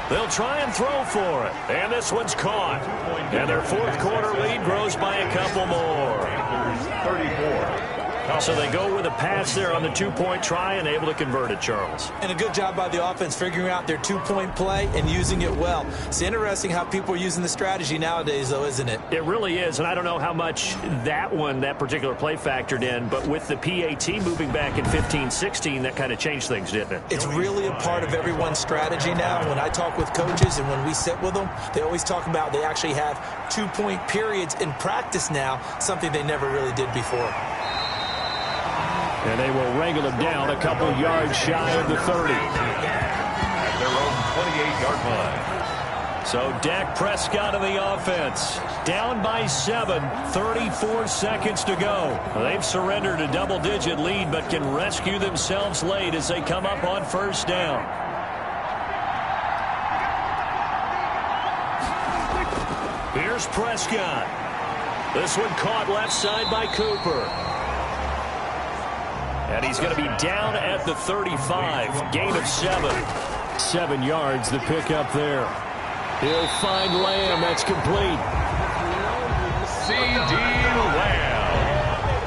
They'll try and throw for it. And this one's caught. And their fourth quarter lead grows by a couple more. 34. So they go with a pass there on the 2-point try and able to convert it, Charles. And a good job by the offense figuring out their 2-point play and using it well. It's interesting how people are using the strategy nowadays, though, isn't it? It really is, and I don't know how much that particular play factored in, but with the PAT moving back in 15-16, that kind of changed things, didn't it? It's really a part of everyone's strategy now. When I talk with coaches and when we sit with them, they always talk about they actually have 2-point periods in practice now, something they never really did before. And they will wrangle him down a couple yards shy of the 30. At their own 28-yard line. So Dak Prescott of the offense. Down by 7, 34 seconds to go. They've surrendered a double-digit lead but can rescue themselves late as they come up on first down. Here's Prescott. This one caught left side by Cooper. And he's going to be down at the 35. Gain of 7. 7 yards, the pickup there. He'll find Lamb. That's complete. C.D. Lamb.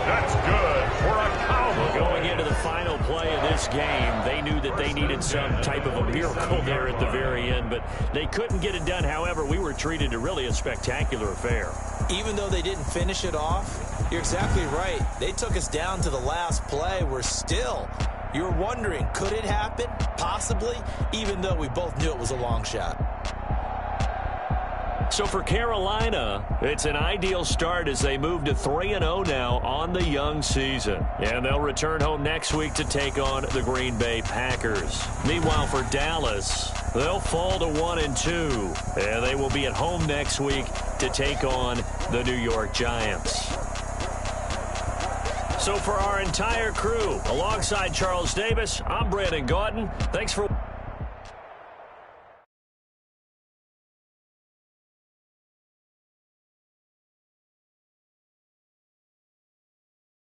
That's good for a Cowboy. Going into the final play of this game, they knew that they needed some type of a miracle there at the very end, but they couldn't get it done. However, we were treated to really a spectacular affair. Even though they didn't finish it off, you're exactly right. They took us down to the last play. We're still, you're wondering, could it happen? Possibly, even though we both knew it was a long shot. So for Carolina, it's an ideal start as they move to 3-0 now on the young season. And they'll return home next week to take on the Green Bay Packers. Meanwhile, for Dallas, they'll fall to 1-2. And they will be at home next week to take on the New York Giants. So for our entire crew, alongside Charles Davis, I'm Brandon Gautin. Thanks for